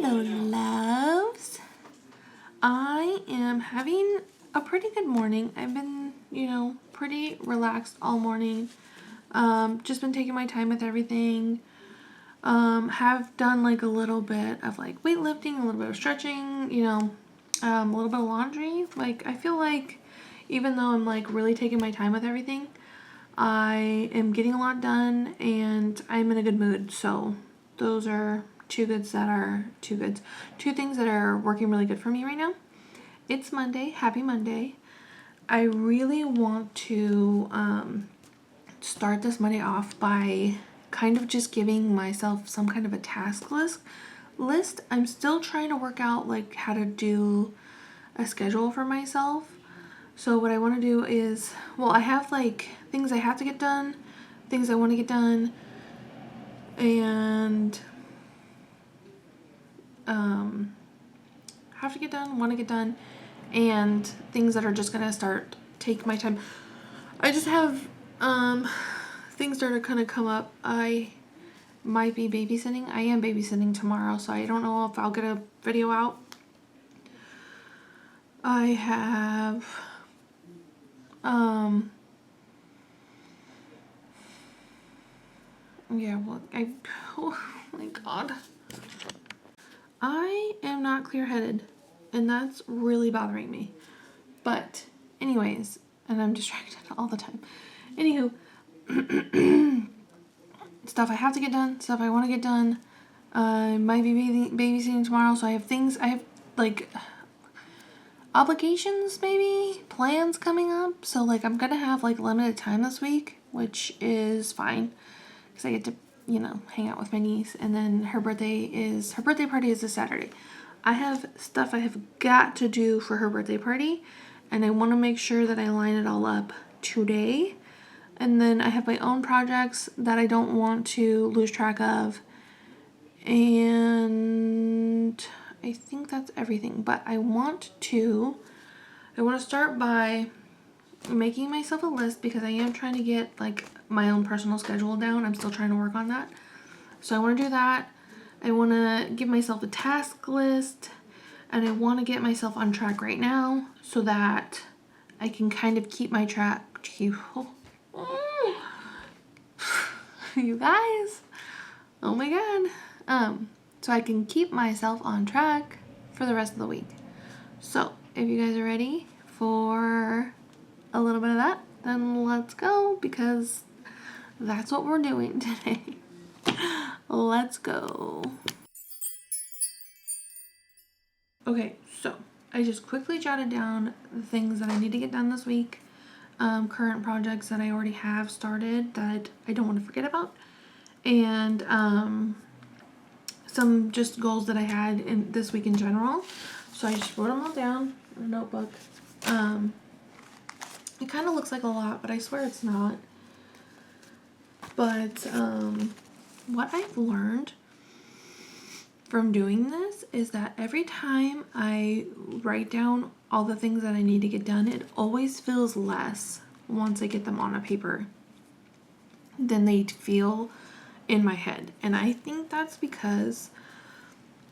Hello, loves. I am having a pretty good morning. I've been, pretty relaxed all morning. Just been taking my time with everything. Have done like a little bit of like weightlifting, a little bit of stretching, a little bit of laundry. Like, I feel like even though I'm like really taking my time with everything, I am getting a lot done and I'm in a good mood. So those are two things that are working really good for me right now. It's Monday. Happy Monday. I really want to start this Monday off by kind of just giving myself some kind of a task list. I'm still trying to work out like how to do a schedule for myself. So what I want to do is, I have like things I have to get done, things I want to get done, and have to get done, want to get done, and things that are just going to take my time. I just have things that are going to come up. I might be babysitting. I am babysitting tomorrow, so I don't know if I'll get a video out. I have oh my god. I am not clear-headed, and that's really bothering me. But anyways, and I'm distracted all the time. Anywho, stuff I have to get done, stuff I want to get done. I might be babysitting tomorrow, so I have like obligations, maybe plans coming up. So like I'm gonna have like limited time this week, which is fine because I get to hang out with my niece, and then her birthday party is this Saturday. I have stuff I have got to do for her birthday party, and I want to make sure that I line it all up today. And then I have my own projects that I don't want to lose track of. And I think that's everything. But I want to start by making myself a list because I am trying to get like my own personal schedule down. I'm still trying to work on that. So I want to do that. I want to give myself a task list, and I want to get myself on track right now so that I can kind of keep my track. You guys. Oh my god. So I can keep myself on track for the rest of the week. So if you guys are ready for a little bit of that, then let's go, because that's what we're doing today. Let's go. Okay, so I just quickly jotted down the things that I need to get done this week, current projects that I already have started that I don't want to forget about, and some just goals that I had in this week in general. So I just wrote them all down in a notebook. It kind of looks like a lot, but I swear it's not. But what I've learned from doing this is that every time I write down all the things that I need to get done, it always feels less once I get them on a paper than they feel in my head. And I think that's because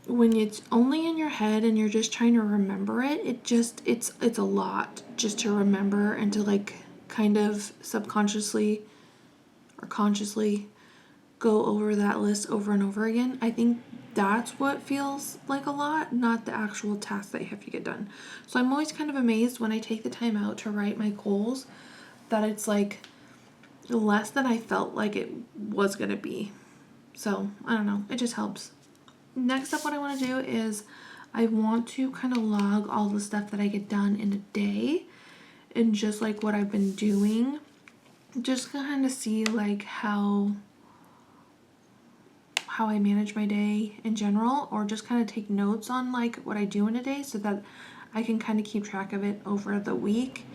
when it's only in your head and you're just trying to remember it, it's a lot just to remember and to like kind of subconsciously or consciously go over that list over and over again. I think that's what feels like a lot, not the actual task that you have to get done. So I'm always kind of amazed when I take the time out to write my goals that it's like less than I felt like it was gonna be. So I don't know, it just helps. Next up, what I want to do is I want to kind of log all the stuff that I get done in a day and just like what I've been doing, just kind of see like how I manage my day in general, or just kind of take notes on like what I do in a day so that I can kind of keep track of it over the week.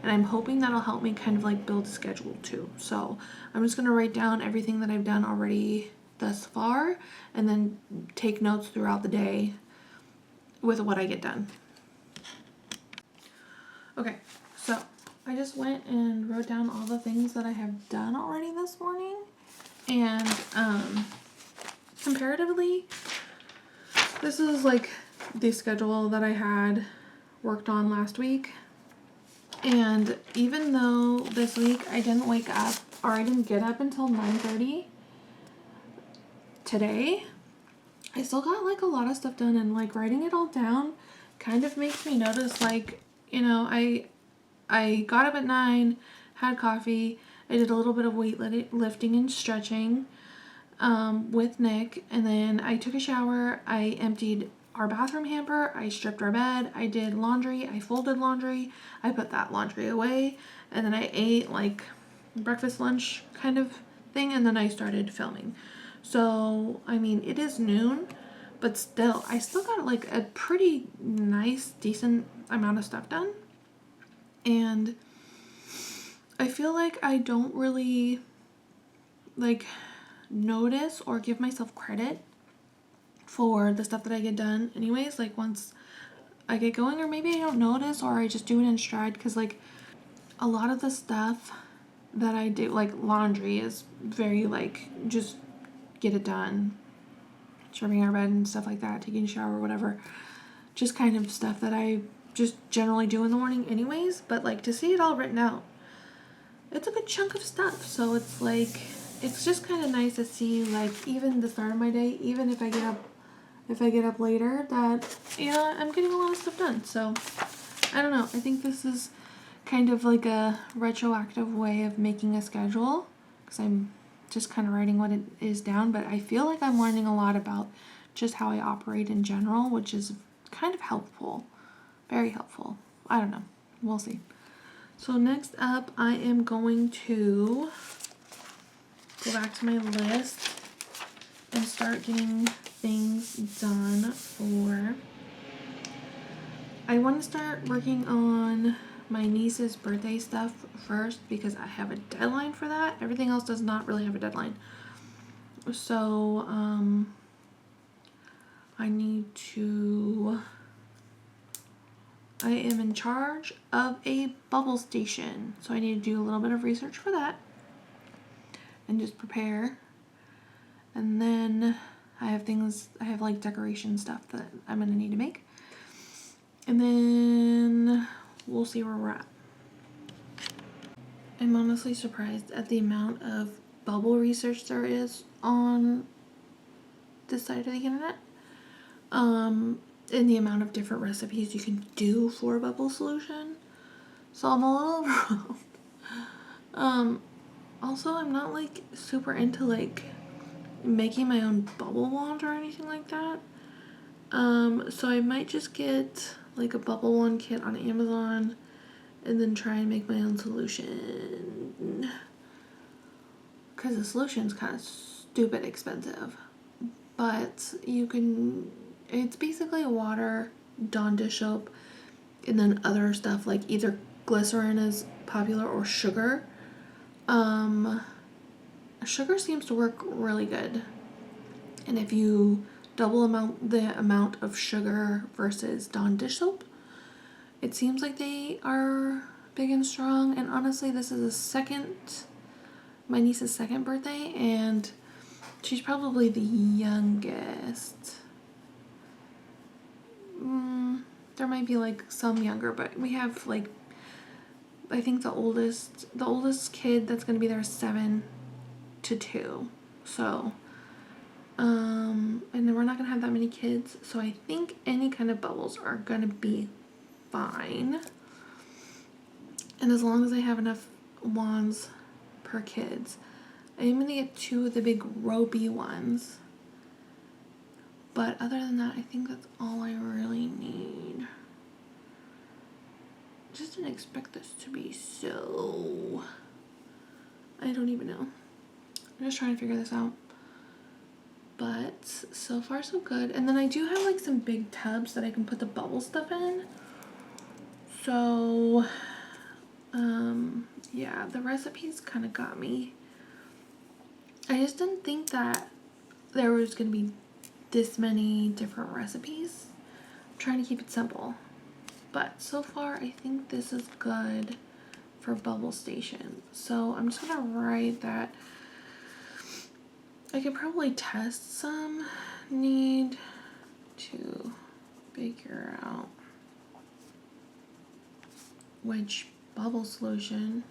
And I'm hoping that'll help me kind of like build a schedule too. So I'm just going to write down everything that I've done already thus far and then take notes throughout the day with what I get done. Okay, so I just went and wrote down all the things that I have done already this morning, and comparatively This is like the schedule that I had worked on last week. And even though this week I didn't wake up, or I didn't get up until 9:30 today, I still got like a lot of stuff done, and like writing it all down kind of makes me notice, like, you know, I got up at 9, had coffee, I did a little bit of weightlifting and stretching with Nick, and then I took a shower, I emptied our bathroom hamper, I stripped our bed, I did laundry, I folded laundry, I put that laundry away, and then I ate like breakfast, lunch kind of thing, and then I started filming. So, I mean, it is noon, but still, I still got like a pretty nice, decent amount of stuff done. And I feel like I don't really like notice or give myself credit for the stuff that I get done anyways, like once I get going, or maybe I don't notice, or I just do it in stride, because like a lot of the stuff that I do, like laundry, is very like just get it done, stripping our bed and stuff like that, taking a shower, whatever, just kind of stuff that I just generally do in the morning anyways. But like to see it all written out, it's a good chunk of stuff. So it's like, it's just kind of nice to see, like, even the start of my day, even if I get up later, that, yeah, I'm getting a lot of stuff done. So I don't know, I think this is kind of like a retroactive way of making a schedule, because I'm just kind of writing what it is down, but I feel like I'm learning a lot about just how I operate in general, which is kind of helpful, very helpful. I don't know, we'll see. So next up, I am going to go back to my list and start getting things done for... I want to start working on my niece's birthday stuff first, because I have a deadline for that. Everything else does not really have a deadline. So, I am in charge of a bubble station, so I need to do a little bit of research for that and just prepare. And then I have like decoration stuff that I'm gonna need to make, and then we'll see where we're at. I'm honestly surprised at the amount of bubble research there is on this side of the internet, and the amount of different recipes you can do for a bubble solution. So I'm a little overwhelmed. Also, I'm not like super into like making my own bubble wand or anything like that. So I might just get like a bubble wand kit on Amazon and then try and make my own solution, because the solution's kind of stupid expensive. But it's basically water, Dawn dish soap, and then other stuff like either glycerin is popular or sugar. Sugar seems to work really good, and if you double the amount of sugar versus Dawn dish soap, it seems like they are big and strong. And honestly, this is my niece's second birthday, and she's probably the youngest. There might be like some younger, but we have like, I think the oldest kid that's gonna be there is 7 to 2. So, and then we're not gonna have that many kids, so I think any kind of bubbles are gonna be fine. And as long as I have enough wands per kids, I'm gonna get 2 of the big ropey ones. But other than that, I think that's all I really need. Just didn't expect this to be so... I don't even know. I'm just trying to figure this out. But so far so good. And then I do have like some big tubs that I can put the bubble stuff in. So, yeah, the recipes kind of got me. I just didn't think that there was going to be this many different recipes. I'm trying to keep it simple. But so far, I think this is good for bubble station. So I'm just going to write that I could probably test some. Need to figure out which bubble solution.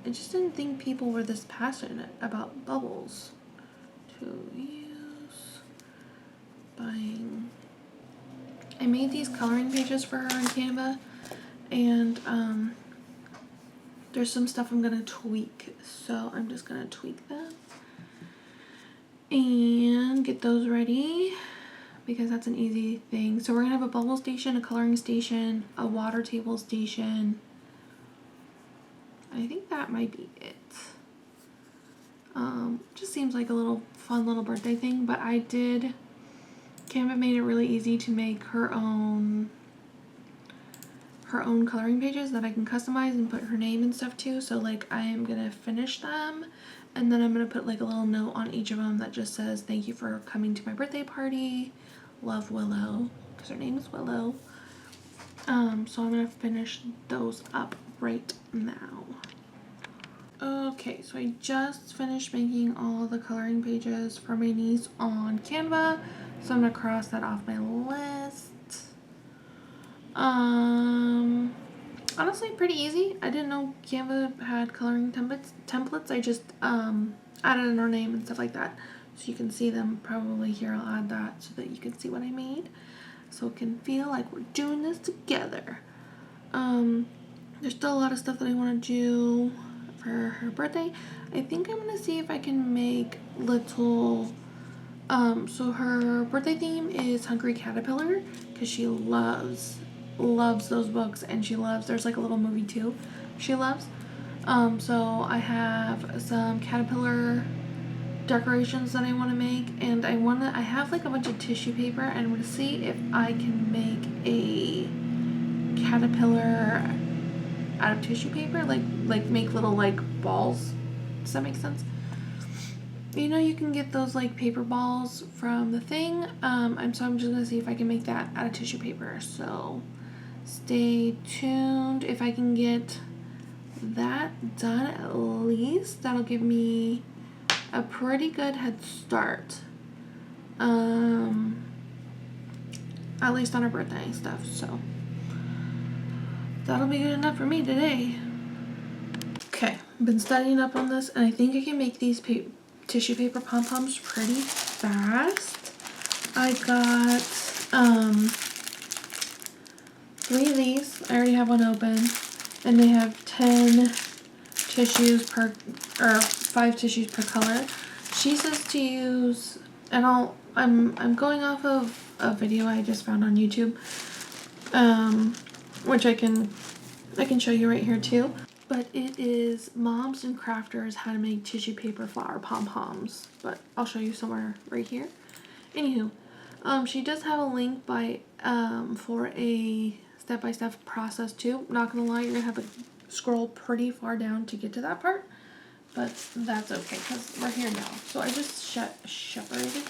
I just didn't think people were this passionate about bubbles. To use, buying. I made these coloring pages for her on Canva, and there's some stuff I'm gonna tweak, so I'm just gonna tweak them and get those ready because that's an easy thing. So we're gonna have a bubble station, a coloring station, a water table station. I think that might be it. Just seems like a little fun little birthday thing, but Canva made it really easy to make her own coloring pages that I can customize and put her name and stuff to. So like I am gonna finish them, and then I'm gonna put like a little note on each of them that just says thank you for coming to my birthday party, love Willow, because her name is Willow. So I'm gonna finish those up right now. Okay, so I just finished making all the coloring pages for my niece on Canva, so I'm gonna cross that off my list. Honestly, pretty easy. I didn't know Canva had coloring templates. I just added in her name and stuff like that, so you can see them probably here. I'll add that so that you can see what I made, so it can feel like we're doing this together. There's still a lot of stuff that I want to do for her birthday. I think I'm gonna see if I can make little so her birthday theme is Hungry Caterpillar because she loves those books, and there's like a little movie too she loves. So I have some caterpillar decorations that I want to make, and I have like a bunch of tissue paper, and I'm gonna see if I can make a caterpillar out of tissue paper, like make little like balls. Does that make sense? You know, you can get those like paper balls from the thing. So I'm just gonna see if I can make that out of tissue paper. So stay tuned. If I can get that done, at least that'll give me a pretty good head start. At least on her birthday stuff. So that'll be good enough for me today. Okay, I've been studying up on this, and I think I can make these tissue paper pom-poms pretty fast. I got 3 of these. I already have one open, and they have 10 tissues per, or 5 tissues per color. She says to use, and I'm going off of a video I just found on YouTube, which I can show you right here too. But it is Moms and Crafters How to Make Tissue Paper Flower Pom-Poms. But I'll show you somewhere right here. Anywho, she does have a link for a step-by-step process too. Not gonna lie, you're gonna have to scroll pretty far down to get to that part. But that's okay, because we're here now. So I just separated.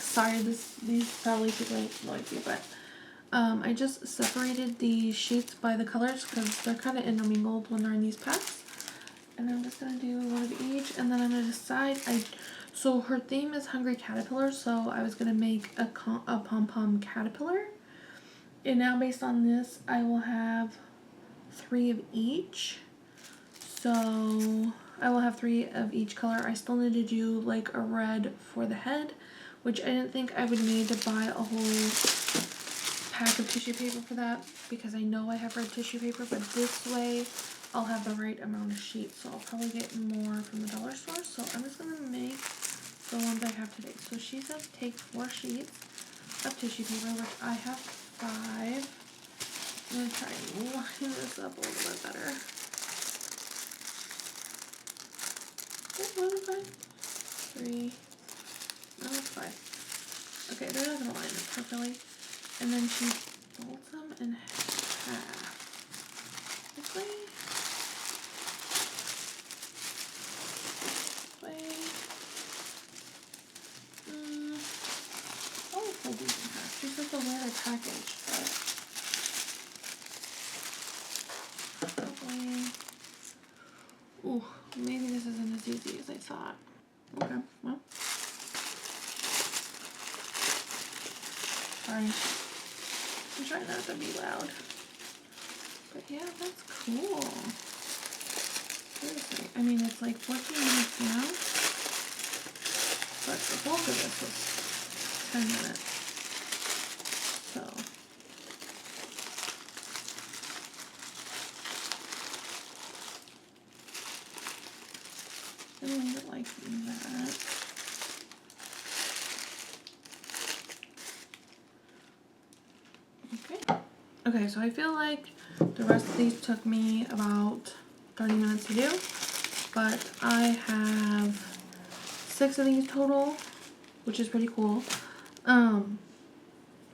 Sorry, these probably super noisy, but I just separated the sheets by the colors because they're kind of intermingled when they're in these packs. And I'm just going to do one of each, and then I'm going to decide. So her theme is Hungry Caterpillar, so I was going to make a pom-pom caterpillar. And now based on this, I will have 3 of each. So I will have 3 of each color. I still need to do like a red for the head, which I didn't think I would need to buy a whole pack of tissue paper for that, because I know I have red tissue paper, but this way I'll have the right amount of sheets, so I'll probably get more from the dollar store. So I'm just going to make the ones I have today. So she says take 4 sheets of tissue paper, which I have 5. I'm going to try and line this up a little bit better. Was it 5? 3. No, it's 5. Okay, they're not going to line up properly. And then she folds them in half. This way. This way. Oh, fold these in half. She says the way they're packaged, but hopefully. Ooh, maybe this isn't as easy as I thought. Okay, well. Sorry. I'm trying not to be loud. But yeah, that's cool. Seriously. I mean, it's like 14 minutes now. But the bulk of this was 10 minutes. So. I leave it like that. Okay. Okay, so I feel like the rest of these took me about 30 minutes to do, but I have 6 of these total, which is pretty cool. Oh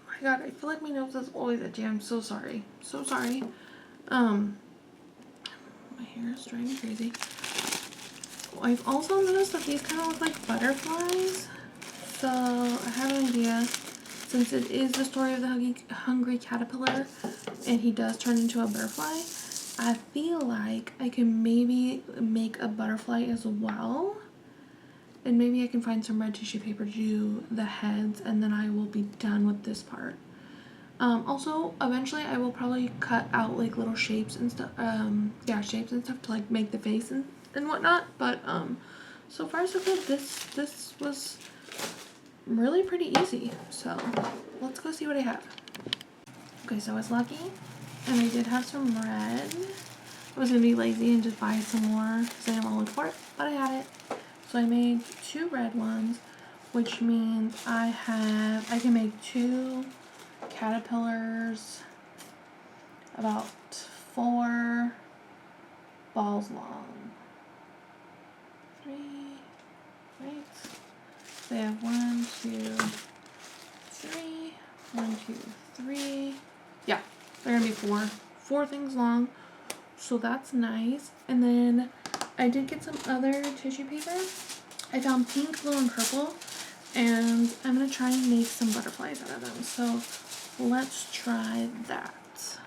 my god, I feel like my nose is always itchy. I'm so sorry. So sorry. My hair is driving me crazy. I've also noticed that these kind of look like butterflies. So I have an idea. Since it is the story of the hungry caterpillar and he does turn into a butterfly, I feel like I can maybe make a butterfly as well. And maybe I can find some red tissue paper to do the heads, and then I will be done with this part. Also, eventually I will probably cut out like little shapes and stuff, shapes and stuff to like make the face and whatnot. But so far so good. This was really pretty easy. So let's go see what I have. Okay, so I was lucky, and I did have some red. I was gonna be lazy and just buy some more because I didn't want to look for it, but I had it. So I made 2 red ones, which means I can make 2 caterpillars about 4 balls long. 3, right? They have 1, 2, 3, 1, 2, 3. Yeah, they're gonna be 4 things long. So that's nice. And then I did get some other tissue paper. I found pink, blue, and purple. And I'm going to try and make some butterflies out of them. So let's try that.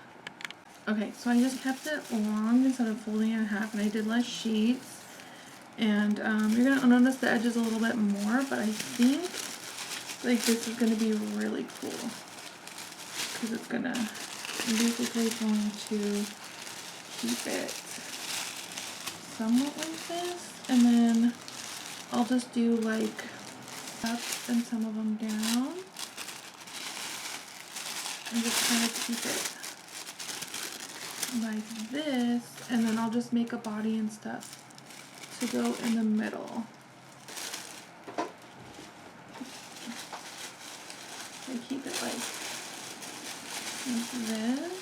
Okay, so I just kept it long instead of folding it in half. And I did less sheets. And you're going to notice the edges a little bit more. But I think like this is going to be really cool. Because it's going to basically going to keep it somewhat like this, and then I'll just do like up and some of them down and just kind of keep it like this, and then I'll just make a body and stuff to go in the middle. I keep it like this.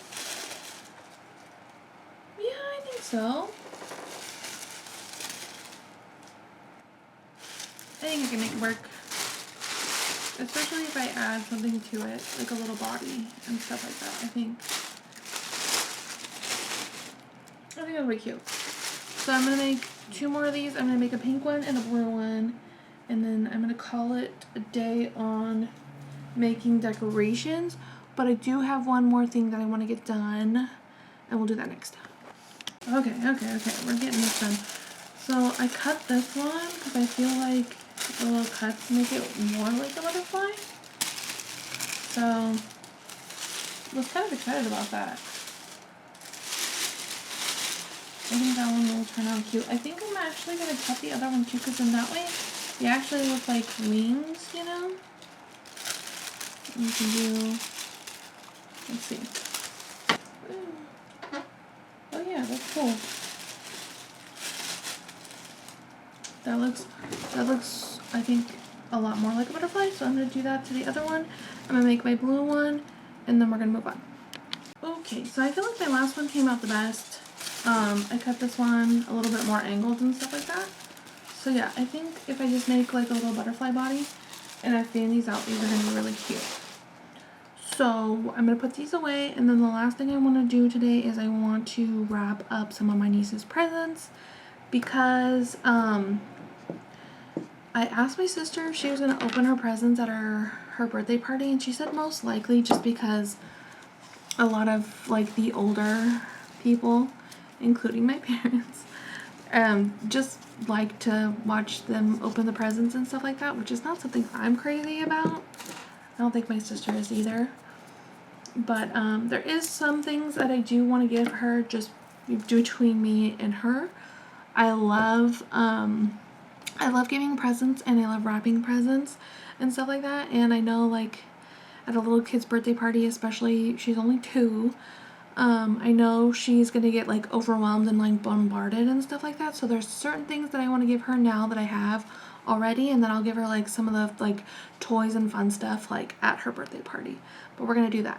So, I think I can make it work, especially if I add something to it, like a little body and stuff like that. I think it'll be cute. So I'm going to make 2 more of these. I'm going to make a pink one and a blue one, and then I'm going to call it a day on making decorations, but I do have one more thing that I want to get done, and we'll do that next time. Okay, we're getting this done. So I cut this one because I feel like the little cuts make it more like a butterfly. So I was kind of excited about that. I think that one will turn out cute. I think I'm actually going to cut the other one too, because in that way they actually look like wings, you know? You can do, let's see. Oh yeah, that's cool. That looks, I think, a lot more like a butterfly, so I'm going to do that to the other one. I'm going to make my blue one, and then we're going to move on. Okay, so I feel like my last one came out the best. I cut this one a little bit more angled and stuff like that. So yeah, I think if I just make like a little butterfly body, and I fan these out, these are going to be really cute. So I'm going to put these away, and then the last thing I want to do today is I want to wrap up some of my niece's presents, because I asked my sister if she was going to open her presents at her birthday party, and she said most likely, just because a lot of like the older people, including my parents, just like to watch them open the presents and stuff like that, which is not something I'm crazy about. I don't think my sister is either. But there is some things that I do want to give her just between me and her. I love giving presents, and I love wrapping presents and stuff like that. And I know, like, at a little kid's birthday party, especially, she's only 2. I know she's gonna get like overwhelmed and like bombarded and stuff like that. So there's certain things that I want to give her now that I have already, and then I'll give her like some of the like toys and fun stuff like at her birthday party. But we're gonna do that.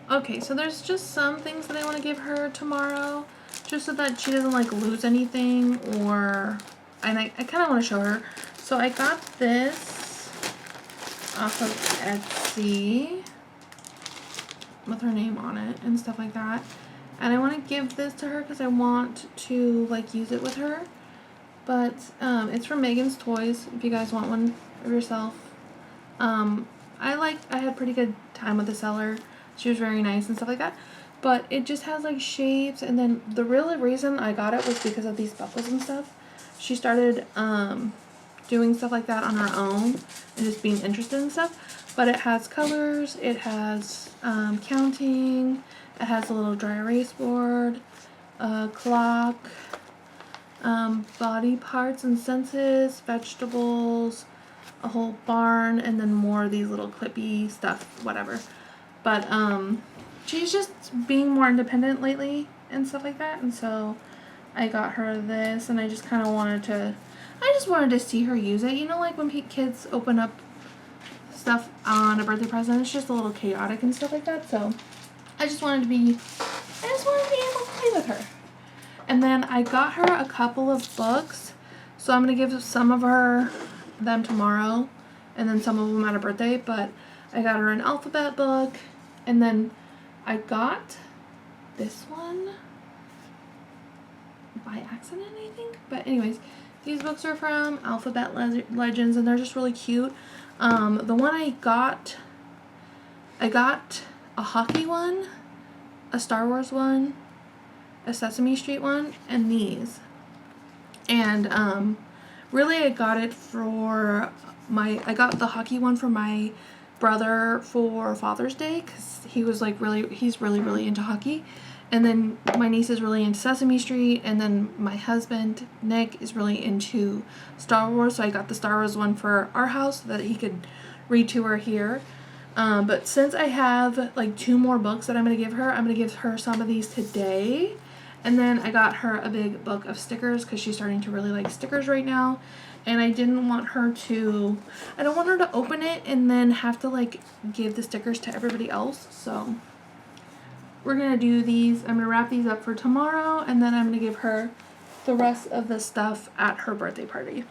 Okay, so there's just some things that I want to give her tomorrow, just so that she doesn't like lose anything, and I kind of want to show her. So I got this off of Etsy with her name on it and stuff like that, and I want to give this to her because I want to like use it with her. But it's from Megan's Toys if you guys want one of yourself. I had pretty good time with the seller. She was very nice and stuff like that. But it just has like shapes, and then the real reason I got it was because of these buckles and stuff. She started doing stuff like that on her own and just being interested in stuff. But it has colors, it has counting, it has a little dry erase board, a clock, body parts and senses, vegetables, a whole barn, and then more of these little clippy stuff, whatever. But she's just being more independent lately and stuff like that, and so I got her this, and I just kind of wanted to see her use it. You know, like when kids open up stuff on a birthday present, it's just a little chaotic and stuff like that. So I just wanted to be able to play with her. And then I got her a couple of books, so I'm gonna give some of them tomorrow, and then some of them at her birthday. But I got her an alphabet book, and then I got this one by accident, I think. But anyways, these books are from Alphabet Legends, and they're just really cute. The one I got a hockey one, a Star Wars one, a Sesame Street one, and these. And really I got it I got the hockey one for my brother for Father's Day, because he's really into hockey. And then my niece is really into Sesame Street, and then my husband Nick is really into Star Wars, so I got the Star Wars one for our house so that he could read to her here. But since I have like 2 more books that I'm going to give her some of these today. And then I got her a big book of stickers because she's starting to really like stickers right now. And I don't want her to open it and then have to like give the stickers to everybody else. So we're going to do these. I'm going to wrap these up for tomorrow, and then I'm going to give her the rest of the stuff at her birthday party.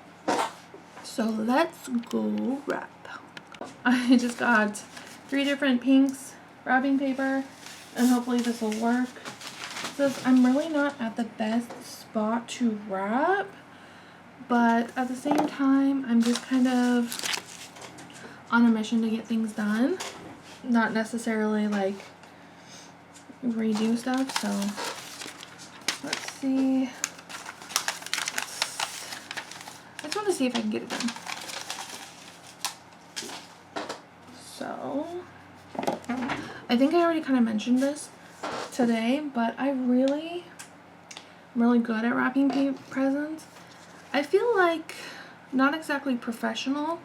So let's go wrap. I just got 3 different pinks wrapping paper, and hopefully this will work. Says I'm really not at the best spot to wrap, but at the same time I'm just kind of on a mission to get things done, not necessarily like redo stuff. So let's see. I just want to see if I can get it done. So I think I already kind of mentioned this today, but I'm really good at wrapping presents. I feel like not exactly professional,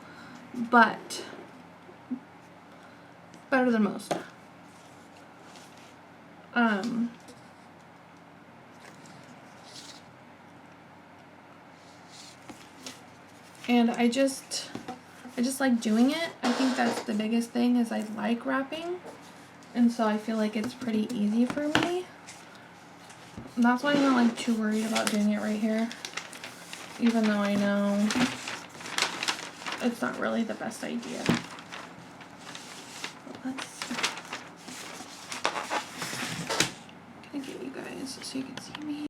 but better than most. And I just like doing it. I think that's the biggest thing, is I like wrapping. And so I feel like it's pretty easy for me. And that's why I'm not like too worried about doing it right here. Even though I know it's not really the best idea. But let's get you guys so you can see me.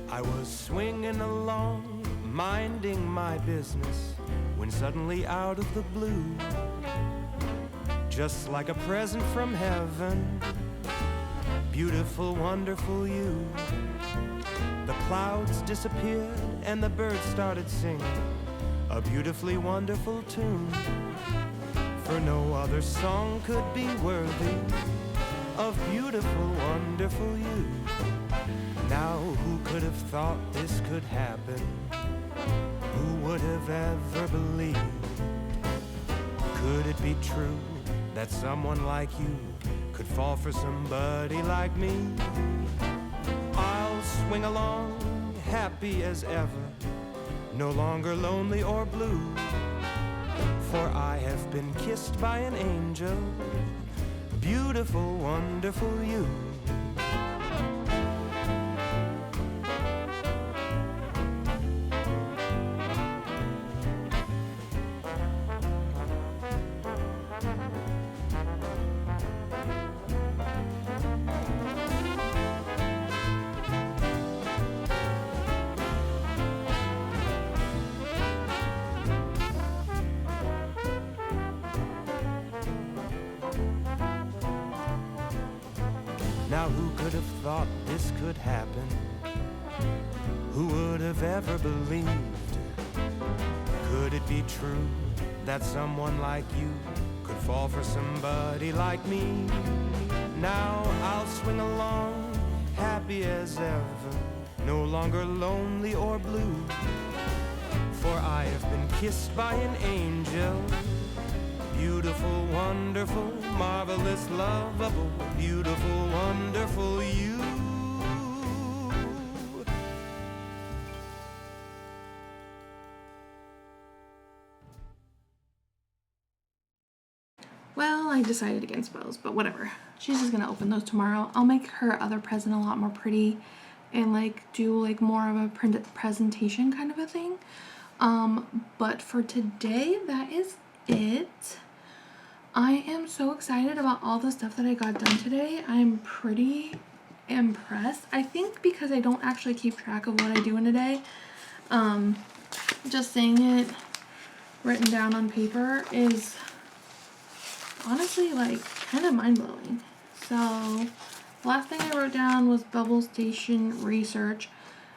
I was swinging along, minding my business, when suddenly out of the blue, just like a present from heaven. Beautiful, wonderful you. The clouds disappeared and the birds started singing a beautifully wonderful tune. For no other song could be worthy of beautiful, wonderful you. Now who could have thought this could happen? Who would have ever believed? Could it be true that someone like you could fall for somebody like me? I'll swing along, happy as ever, no longer lonely or blue. For I have been kissed by an angel, beautiful, wonderful you. Now who could have thought this could happen? Who would have ever believed? Could it be true that someone like you could fall for somebody like me? Now I'll swing along, happy as ever, no longer lonely or blue. For I have been kissed by an angel, beautiful, wonderful, marvelous, lovable, beautiful, wonderful you. Well, I decided against bows, but whatever. She's just gonna open those tomorrow. I'll make her other present a lot more pretty and like do like more of a presentation kind of a thing. But for today, that is it. I am so excited about all the stuff that I got done today. I'm pretty impressed. I think because I don't actually keep track of what I do in a day. Just saying it written down on paper is honestly like kind of mind-blowing. So the last thing I wrote down was bubble station research,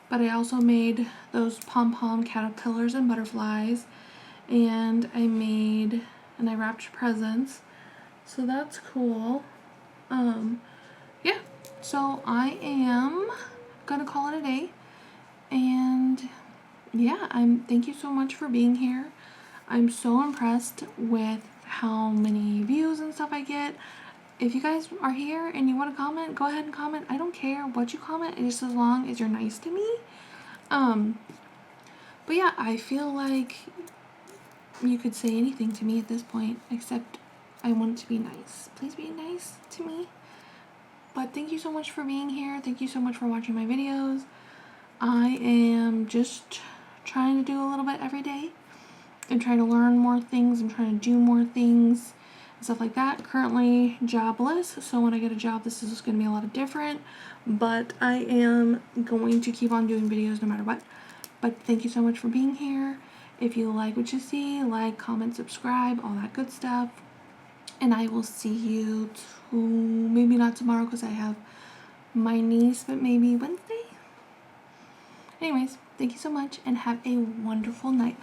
but I also made those pom-pom caterpillars and butterflies, and I wrapped presents, so that's cool. Yeah, so I am gonna call it a day, and yeah, thank you so much for being here. I'm so impressed with how many views and stuff I get. If you guys are here and you want to comment, go ahead and comment. I don't care what you comment, just as long as you're nice to me. But yeah, I feel like you could say anything to me at this point, except I want it to be nice. Please be nice to me. But thank you so much for being here. Thank you so much for watching my videos. I am just trying to do a little bit every day and trying to learn more things and trying to do more things and stuff like that. Currently jobless, so when I get a job, this is going to be a lot different. But I am going to keep on doing videos no matter what. But thank you so much for being here. If you like what you see, like, comment, subscribe, all that good stuff. And I will see you maybe not tomorrow because I have my niece, but maybe Wednesday. Anyways, thank you so much and have a wonderful night.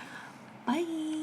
Bye.